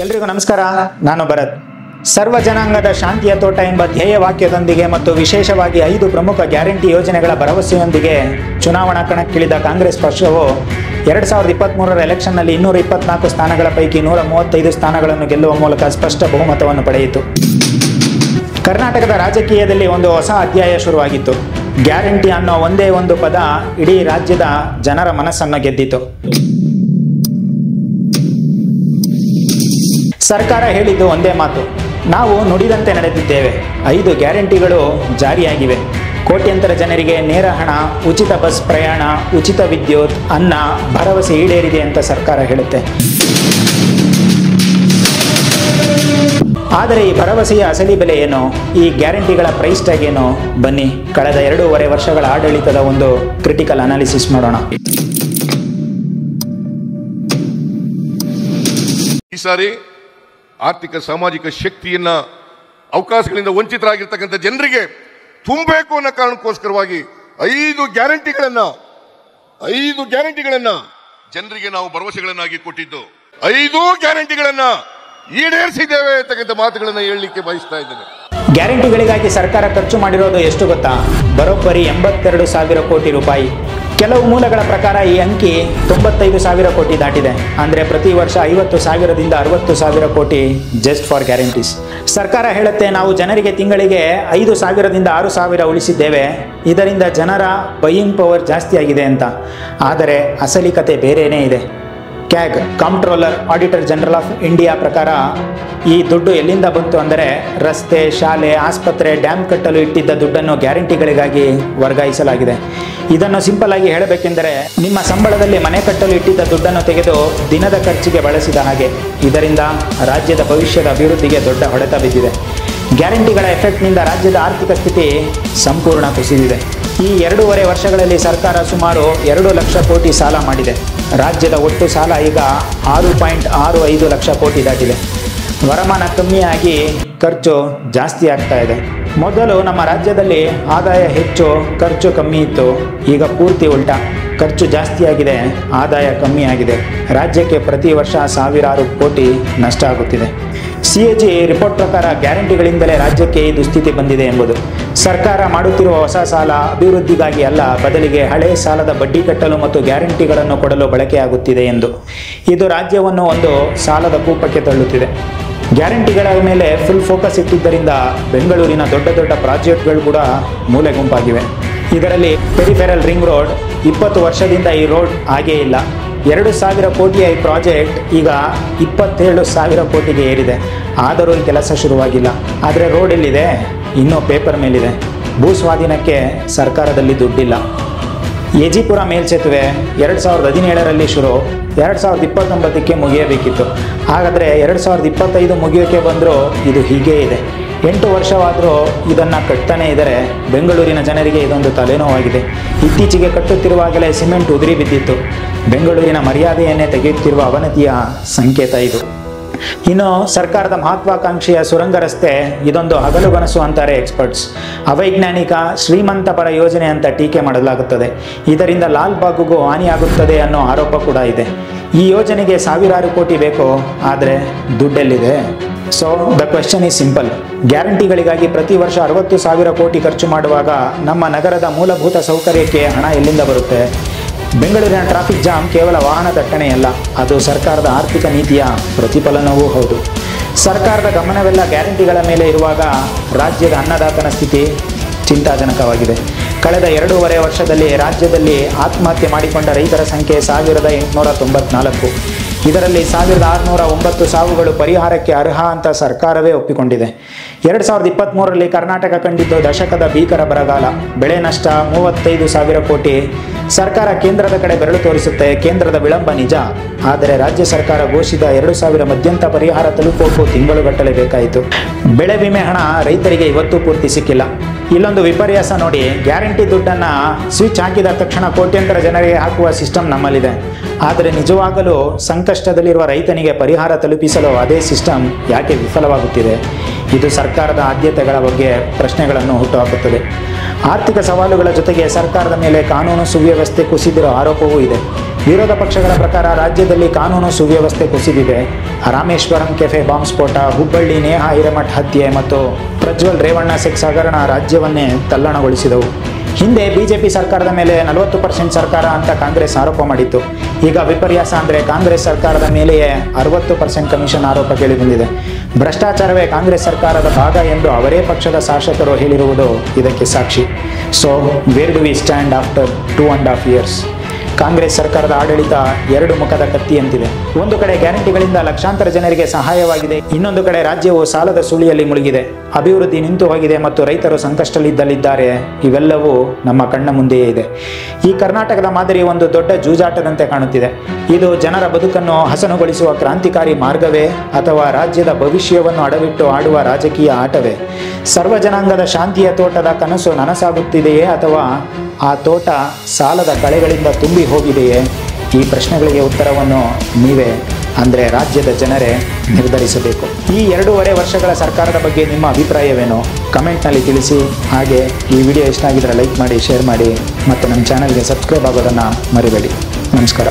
ಎಲ್ರಿಗೂ ನಮಸ್ಕಾರ. ನಾನು ಭರತ್. ಸರ್ವ ಜನಾಂಗದ ಶಾಂತಿಯ ತೋಟ ಎಂಬ ಧ್ಯೇಯ ವಾಕ್ಯದೊಂದಿಗೆ ಮತ್ತು ವಿಶೇಷವಾಗಿ 5 ಪ್ರಮುಖ ಗ್ಯಾರಂಟಿ ಯೋಜನೆಗಳ ಭರವಸೆಯೊಂದಿಗೆ ಚುನಾವಣಾ ಕಣಕ್ಕಿಳಿದ ಕಾಂಗ್ರೆಸ್ ಪಕ್ಷವು 2023ರ ಎಲೆಕ್ಷನ್ನಲ್ಲಿ 224 ಸ್ಥಾನಗಳ ಪೈಕಿ 135 ಸ್ಥಾನಗಳನ್ನು ಗೆಲ್ಲುವ ಮೂಲಕ ಸ್ಪಷ್ಟ ಬಹುಮತವನ್ನು ಪಡೆಯಿತು. ಕರ್ನಾಟಕದ ರಾಜಕೀಯದಲ್ಲಿ ಒಂದು ಹೊಸ ಅಧ್ಯಾಯ ಶುರುವಾಗಿತ್ತು. ಗ್ಯಾರಂಟಿ ಅನ್ನೋ ಒಂದೇ ಒಂದು ಪದ ಇಡೀ ರಾಜ್ಯದ ಜನರ ಮನಸ್ಸನ್ನು ಗೆದ್ದಿತು. ಸರ್ಕಾರ ಹೇಳಿದ್ದು ಒಂದೇ ಮಾತು: ನಾವು ನುಡಿದಂತೆ ನಡೆದಿದ್ದೇವೆ. 5 ಗ್ಯಾರಂಟಿಗಳು ಜಾರಿಯಾಗಿವೆ. ಕೋಟ್ಯಂತರ ಜನರಿಗೆ ನೇರ ಹಣ, ಉಚಿತ ಬಸ್ ಪ್ರಯಾಣ, ಉಚಿತ ವಿದ್ಯುತ್, ಅನ್ನ, ಭರವಸೆ ಈಡೇರಿದೆ ಅಂತ ಸರ್ಕಾರ ಹೇಳುತ್ತೆ. ಆದರೆ ಈ ಭರವಸೆಯ ಅಸಲಿ ಬೆಲೆ ಏನು? ಈ ಗ್ಯಾರಂಟಿಗಳ ಪ್ರೈಸ್ ಟ್ಯಾಗ್ ಏನು? ಬನ್ನಿ, ಕಳೆದ 2.5 ವರ್ಷಗಳ ಆಡಳಿತದ ಒಂದು ಕ್ರಿಟಿಕಲ್ ಅನಾಲಿಸಿಸ್ ಮಾಡೋಣ. ಈ ಸಾರಿ ಆರ್ಥಿಕ ಸಾಮಾಜಿಕ ಶಕ್ತಿಯನ್ನ ಅವಕಾಶಗಳಿಂದ ವಂಚಿತರಾಗಿರ್ತಕ್ಕಂಥ ಜನರಿಗೆ ತುಂಬಬೇಕು ಅನ್ನೋ ಕಾರಣಕ್ಕೋಸ್ಕರವಾಗಿ 5 ಗ್ಯಾರಂಟಿಗಳನ್ನ ಜನರಿಗೆ ನಾವು ಭರವಸೆಗಳನ್ನಾಗಿ ಕೊಟ್ಟಿದ್ದು. 5 ಗ್ಯಾರಂಟಿಗಳನ್ನ ಈಡೇರಿಸಿದ್ದೇವೆ ಅಂತಕ್ಕಂಥ ಮಾತುಗಳನ್ನ ಹೇಳಲಿಕ್ಕೆ ಬಯಸ್ತಾ ಇದ್ದೇನೆ. ಗ್ಯಾರಂಟಿಗಳಿಗಾಗಿ ಸರ್ಕಾರ ಖರ್ಚು ಮಾಡಿರೋದು ಎಷ್ಟು ಗೊತ್ತಾ? ಬರೋಬ್ಬರಿ 82,000 ಕೋಟಿ ರೂಪಾಯಿ. ಕೆಲವು ಮೂಲಗಳ ಪ್ರಕಾರ ಈ ಅಂಕಿ 95,000 ಕೋಟಿ ದಾಟಿದೆ. ಅಂದರೆ ಪ್ರತಿ ವರ್ಷ 50,000ದಿಂದ 60,000 ಕೋಟಿ ಜಸ್ಟ್ ಫಾರ್ ಗ್ಯಾರಂಟೀಸ್. ಸರ್ಕಾರ ಹೇಳುತ್ತೆ, ನಾವು ಜನರಿಗೆ ತಿಂಗಳಿಗೆ 5,000ದಿಂದ 6,000 ಉಳಿಸಿದ್ದೇವೆ, ಇದರಿಂದ ಜನರ ಬೈಯಿಂಗ್ ಪವರ್ ಜಾಸ್ತಿ ಆಗಿದೆ ಅಂತ. ಆದರೆ ಅಸಲಿ ಕತೆ ಬೇರೆಯೇ ಇದೆ. CAG, comptroller auditor general of India ಪ್ರಕಾರ ಈ ದುಡ್ಡು ಎಲ್ಲಿಂದ ಬಂತು ಅಂದರೆ, ರಸ್ತೆ, ಶಾಲೆ, ಆಸ್ಪತ್ರೆ, ಡ್ಯಾಮ್ ಕಟ್ಟಲು ಇಟ್ಟಿದ್ದ ದುಡ್ಡನ್ನು ಗ್ಯಾರಂಟಿಗಳಿಗಾಗಿ ವರ್ಗಾಯಿಸಲಾಗಿದೆ. ಇದನ್ನು ಸಿಂಪಲ್ ಆಗಿ ಹೇಳಬೇಕೆಂದರೆ, ನಿಮ್ಮ ಸಂಬಳದಲ್ಲಿ ಮನೆ ಕಟ್ಟಲು ಇಟ್ಟಿದ್ದ ದುಡ್ಡನ್ನು ತೆಗೆದು ದಿನದ ಖರ್ಚಿಗೆ ಬಳಸಿದ ಹಾಗೆ. ಇದರಿಂದ ರಾಜ್ಯದ ಭವಿಷ್ಯದ ಅಭಿವೃದ್ಧಿಗೆ ದೊಡ್ಡ ಹೊಡೆತ ಬಿದ್ದಿದೆ. ಗ್ಯಾರಂಟಿಗಳ ಎಫೆಕ್ಟ್ನಿಂದ ರಾಜ್ಯದ ಆರ್ಥಿಕ ಸ್ಥಿತಿ ಸಂಪೂರ್ಣ ಕುಸಿದಿದೆ. ಈ 2.5 ವರ್ಷಗಳಲ್ಲಿ ಸರ್ಕಾರ ಸುಮಾರು 2 ಲಕ್ಷ ಕೋಟಿ ಸಾಲ ಮಾಡಿದೆ. ರಾಜ್ಯದ ಒಟ್ಟು ಸಾಲ ಈಗ 6.65 ಲಕ್ಷ ಕೋಟಿ ದಾಟಿದೆ. ವರಮಾನ ಕಮ್ಮಿಯಾಗಿ ಖರ್ಚು ಜಾಸ್ತಿ ಆಗ್ತಾ ಇದೆ. ಮೊದಲು ನಮ್ಮ ರಾಜ್ಯದಲ್ಲಿ ಆದಾಯ ಹೆಚ್ಚು, ಖರ್ಚು ಕಮ್ಮಿ ಇತ್ತು. ಈಗ ಪೂರ್ತಿ ಉಲ್ಟಾ. ಖರ್ಚು ಜಾಸ್ತಿ ಆಗಿದೆ, ಆದಾಯ ಕಮ್ಮಿ ಆಗಿದೆ. ರಾಜ್ಯಕ್ಕೆ ಪ್ರತಿ ವರ್ಷ ಸಾವಿರಾರು ಕೋಟಿ ನಷ್ಟ ಆಗುತ್ತಿದೆ. CAG ರಿಪೋರ್ಟ್ ಪ್ರಕಾರ ಗ್ಯಾರಂಟಿಗಳಿಂದಲೇ ರಾಜ್ಯಕ್ಕೆ ಈ ದುಸ್ಥಿತಿ ಬಂದಿದೆ ಎಂಬುದು. ಸರ್ಕಾರ ಮಾಡುತ್ತಿರುವ ಹೊಸ ಸಾಲ ಅಭಿವೃದ್ಧಿಗಾಗಿ ಅಲ್ಲ, ಬದಲಿಗೆ ಹಳೆ ಸಾಲದ ಬಡ್ಡಿ ಕಟ್ಟಲು ಮತ್ತು ಗ್ಯಾರಂಟಿಗಳನ್ನು ಕೊಡಲು ಬಳಕೆಯಾಗುತ್ತಿದೆ ಎಂದು. ಇದು ರಾಜ್ಯವನ್ನು ಒಂದು ಸಾಲದ ಕೂಪಕ್ಕೆ ತಳ್ಳುತ್ತಿದೆ. ಗ್ಯಾರಂಟಿಗಳ ಮೇಲೆ ಫುಲ್ ಫೋಕಸ್ ಇಟ್ಟಿದ್ದರಿಂದ ಬೆಂಗಳೂರಿನ ದೊಡ್ಡ ದೊಡ್ಡ ಪ್ರಾಜೆಕ್ಟ್ಗಳು ಕೂಡ ಮೂಲೆ ಗುಂಪಾಗಿವೆ. ಇದರಲ್ಲಿ ಪೆರಿಫೆರಲ್ ರಿಂಗ್ ರೋಡ್, 20 ವರ್ಷದಿಂದ ಈ ರೋಡ್ ಆಗೇ ಇಲ್ಲ. 2,000 ಕೋಟಿಯ ಈ ಪ್ರಾಜೆಕ್ಟ್ ಈಗ 27,000 ಕೋಟಿಗೆ ಏರಿದೆ. ಆದರೂ ಈ ಕೆಲಸ ಶುರುವಾಗಿಲ್ಲ. ಆದರೆ ರೋಡ್ ಎಲ್ಲಿದೆ? ಇನ್ನೂ ಪೇಪರ್ ಮೇಲಿದೆ. ಭೂ ಸ್ವಾಧೀನಕ್ಕೆ ಸರ್ಕಾರದಲ್ಲಿ ದುಡ್ಡಿಲ್ಲ. ಎಜಿಪುರ ಮೇಲ್ಸೇತುವೆ 2017ರಲ್ಲಿ ಶುರು, 2029ಕ್ಕೆ ಮುಗಿಯಬೇಕಿತ್ತು. ಹಾಗಾದರೆ 2025 ಮುಗಿಯೋಕ್ಕೆ ಬಂದರೂ ಇದು ಹೀಗೇ ಇದೆ. 8 ವರ್ಷವಾದರೂ ಇದನ್ನು ಕಟ್ತಾನೇ ಇದ್ದರೆ ಬೆಂಗಳೂರಿನ ಜನರಿಗೆ ಇದೊಂದು ತಲೆನೋವಾಗಿದೆ. ಇತ್ತೀಚೆಗೆ ಕಟ್ಟುತ್ತಿರುವಾಗಲೇ ಸಿಮೆಂಟ್ ಉದುರಿ ಬಿದ್ದಿತ್ತು. ಬೆಂಗಳೂರಿನ ಮರ್ಯಾದೆಯನ್ನೇ ತೆಗೆಯುತ್ತಿರುವ ಅವನತಿಯ ಸಂಕೇತ ಇದು. ಇನ್ನು ಸರ್ಕಾರದ ಮಹತ್ವಾಕಾಂಕ್ಷೆಯ ಸುರಂಗ ರಸ್ತೆ ಇದೊಂದು ಹಗಲುಗನಸು ಅಂತಾರೆ ಎಕ್ಸ್ಪರ್ಟ್ಸ್. ಅವೈಜ್ಞಾನಿಕ, ಶ್ರೀಮಂತ ಯೋಜನೆ ಅಂತ ಟೀಕೆ ಮಾಡಲಾಗುತ್ತದೆ. ಇದರಿಂದ ಲಾಲ್ ಬಾಗ್ಗೂ ಹಾನಿಯಾಗುತ್ತದೆ ಅನ್ನೋ ಆರೋಪ ಕೂಡ ಇದೆ. ಈ ಯೋಜನೆಗೆ ಸಾವಿರಾರು ಕೋಟಿ ಬೇಕು, ಆದರೆ ದುಡ್ಡೆಲ್ಲಿದೆ? So the question is simple. ಗ್ಯಾರಂಟಿಗಳಿಗಾಗಿ ಪ್ರತಿ ವರ್ಷ 60,000 ಕೋಟಿ ಖರ್ಚು ಮಾಡುವಾಗ ನಮ್ಮ ನಗರದ ಮೂಲಭೂತ ಸೌಕರ್ಯಕ್ಕೆ ಹಣ ಎಲ್ಲಿಂದ ಬರುತ್ತೆ? ಬೆಂಗಳೂರಿನ ಟ್ರಾಫಿಕ್ ಜಾಮ್ ಕೇವಲ ವಾಹನ ದಟ್ಟಣೆಯಲ್ಲ, ಅದು ಸರ್ಕಾರದ ಆರ್ಥಿಕ ನೀತಿಯ ಪ್ರತಿಫಲನವೂ ಹೌದು. ಸರ್ಕಾರದ ಗಮನವೆಲ್ಲ ಗ್ಯಾರಂಟಿಗಳ ಮೇಲೆ ಇರುವಾಗ ರಾಜ್ಯದ ಅನ್ನದಾತನ ಸ್ಥಿತಿ ಚಿಂತಾಜನಕವಾಗಿದೆ. ಕಳೆದ 2.5 ವರ್ಷದಲ್ಲಿ ರಾಜ್ಯದಲ್ಲಿ ಆತ್ಮಹತ್ಯೆ ಮಾಡಿಕೊಂಡ ರೈತರ ಸಂಖ್ಯೆ 1,894. ಇದರಲ್ಲಿ 1,609 ಸಾವುಗಳು ಪರಿಹಾರಕ್ಕೆ ಅರ್ಹ ಅಂತ ಸರ್ಕಾರವೇ ಒಪ್ಪಿಕೊಂಡಿದೆ. 2023ರಲ್ಲಿ ಕರ್ನಾಟಕ ಕಂಡಿದ್ದು ದಶಕದ ಭೀಕರ ಬರಗಾಲ. ಬೆಳೆ ನಷ್ಟ 35,000 ಕೋಟಿ. ಸರ್ಕಾರ ಕೇಂದ್ರದ ಕಡೆ ಬೆರಳು ತೋರಿಸುತ್ತೆ. ಕೇಂದ್ರದ ವಿಳಂಬ ನಿಜ, ಆದರೆ ರಾಜ್ಯ ಸರ್ಕಾರ ಘೋಷಿತ 2,000 ಮಧ್ಯಂತ ಪರಿಹಾರ ತಲುಪೋಕು ತಿಂಗಳುಗಟ್ಟಲೆ ಬೇಕಾಯಿತು. ಬೆಳೆ ವಿಮೆ ಹಣ ರೈತರಿಗೆ ಇವತ್ತು ಪೂರ್ತಿ ಸಿಕ್ಕಿಲ್ಲ. ಇಲ್ಲೊಂದು ವಿಪರ್ಯಾಸ ನೋಡಿ. ಗ್ಯಾರಂಟಿ ದುಡ್ಡನ್ನು ಸ್ವಿಚ್ ಹಾಕಿದ ತಕ್ಷಣ ಕೋಟ್ಯಂತರ ಜನರಿಗೆ ಹಾಕುವ ಸಿಸ್ಟಮ್ ನಮ್ಮಲ್ಲಿದೆ. ಆದರೆ ನಿಜವಾಗಲೂ ಸಂಕಷ್ಟದಲ್ಲಿರುವ ರೈತನಿಗೆ ಪರಿಹಾರ ತಲುಪಿಸಲು ಅದೇ ಸಿಸ್ಟಮ್ ಯಾಕೆ ವಿಫಲವಾಗುತ್ತಿದೆ? ಇದು ಸರ್ಕಾರದ ಆದ್ಯತೆಗಳ ಬಗ್ಗೆ ಪ್ರಶ್ನೆಗಳನ್ನು ಹುಟ್ಟುಹಾಕುತ್ತದೆ. ಆರ್ಥಿಕ ಸವಾಲುಗಳ ಜೊತೆಗೆ ಸರ್ಕಾರದ ಮೇಲೆ ಕಾನೂನು ಸುವ್ಯವಸ್ಥೆ ಕುಸಿದಿರೋ ಆರೋಪವೂ ಇದೆ. ವಿರೋಧ ಪಕ್ಷಗಳ ಪ್ರಕಾರ ರಾಜ್ಯದಲ್ಲಿ ಕಾನೂನು ಸುವ್ಯವಸ್ಥೆ ಕುಸಿದಿದೆ. ರಾಮೇಶ್ವರಂ ಕೆಫೆ ಬಾಂಬ್ ಸ್ಫೋಟ, ಹುಬ್ಬಳ್ಳಿ ನೇಹಾ ಹಿರೇಮಠ್ ಹತ್ಯೆ ಮತ್ತು ಪ್ರಜ್ವಲ್ ರೇವಣ್ಣ ಸೆಕ್ಸ್ ಹಗರಣ ರಾಜ್ಯವನ್ನೇ ತಲ್ಲಣಗೊಳಿಸಿದವು. ಹಿಂದೆ ಬಿಜೆಪಿ ಸರ್ಕಾರದ ಮೇಲೆ 40% ಸರ್ಕಾರ ಅಂತ ಕಾಂಗ್ರೆಸ್ ಆರೋಪ ಮಾಡಿತ್ತು. ಈಗ ವಿಪರ್ಯಾಸ ಅಂದರೆ ಕಾಂಗ್ರೆಸ್ ಸರ್ಕಾರದ ಮೇಲೆಯೇ 60% ಕಮಿಷನ್ ಆರೋಪ ಕೇಳಿಬಂದಿದೆ. ಭ್ರಷ್ಟಾಚಾರವೇ ಕಾಂಗ್ರೆಸ್ ಸರ್ಕಾರದ ಭಾಗ ಎಂದು ಅವರೇ ಪಕ್ಷದ ಶಾಸಕರು ಹೇಳಿರುವುದು ಇದಕ್ಕೆ ಸಾಕ್ಷಿ. So where do we stand after 2.5 years? Congress ಸರ್ಕಾರದ ಆಡಳಿತ ಎರಡು ಮುಖದ ಕತ್ತಿಯಂತಿದೆ. ಒಂದು ಕಡೆ ಗ್ಯಾರಂಟಿಗಳಿಂದ ಲಕ್ಷಾಂತರ ಜನರಿಗೆ ಸಹಾಯವಾಗಿದೆ, ಇನ್ನೊಂದು ಕಡೆ ರಾಜ್ಯವು ಸಾಲದ ಸುಳಿಯಲ್ಲಿ ಮುಳುಗಿದೆ. ಅಭಿವೃದ್ಧಿ ನಿಂತು ಹೋಗಿದೆ ಮತ್ತು ರೈತರು ಸಂಕಷ್ಟದಲ್ಲಿದ್ದಾರೆ. ಇವೆಲ್ಲವೂ ನಮ್ಮ ಕಣ್ಣ ಮುಂದೆಯೇ ಇದೆ. ಈ ಕರ್ನಾಟಕದ ಮಾದರಿ ಒಂದು ದೊಡ್ಡ ಜೂಜಾಟದಂತೆ ಕಾಣುತ್ತಿದೆ. ಇದು ಜನರ ಬದುಕನ್ನು ಹಸನುಗೊಳಿಸುವ ಕ್ರಾಂತಿಕಾರಿ ಮಾರ್ಗವೇ ಅಥವಾ ರಾಜ್ಯದ ಭವಿಷ್ಯವನ್ನು ಅಡವಿಟ್ಟು ಆಡುವ ರಾಜಕೀಯ ಆಟವೇ? ಸರ್ವ ಜನಾಂಗದ ಶಾಂತಿಯ ತೋಟದ ಕನಸು ನನಸಾಗುತ್ತಿದೆಯೇ ಅಥವಾ ಆ ತೋಟ ಸಾಲದ ಕಳೆಗಳಿಂದ ತುಂಬಿ ಹೋಗಿದೆಯೇ? ಈ ಪ್ರಶ್ನೆಗಳಿಗೆ ಉತ್ತರವನ್ನು ನೀವೇ ಅಂದರೆ ರಾಜ್ಯದ ಜನರೇ ನಿರ್ಧರಿಸಬೇಕು. ಈ 2.5 ವರ್ಷಗಳ ಸರ್ಕಾರದ ಬಗ್ಗೆ ನಿಮ್ಮ ಅಭಿಪ್ರಾಯವೇನು? ಕಮೆಂಟ್ನಲ್ಲಿ ತಿಳಿಸಿ. ಹಾಗೆ ಈ ವಿಡಿಯೋ ಇಷ್ಟ ಆಗಿದ್ರೆ ಲೈಕ್ ಮಾಡಿ, ಶೇರ್ ಮಾಡಿ ಮತ್ತು ನಮ್ಮ ಚಾನಲ್ಗೆ ಸಬ್ಸ್ಕ್ರೈಬ್ ಆಗೋದನ್ನು ಮರಿಬೇಡಿ. ನಮಸ್ಕಾರ.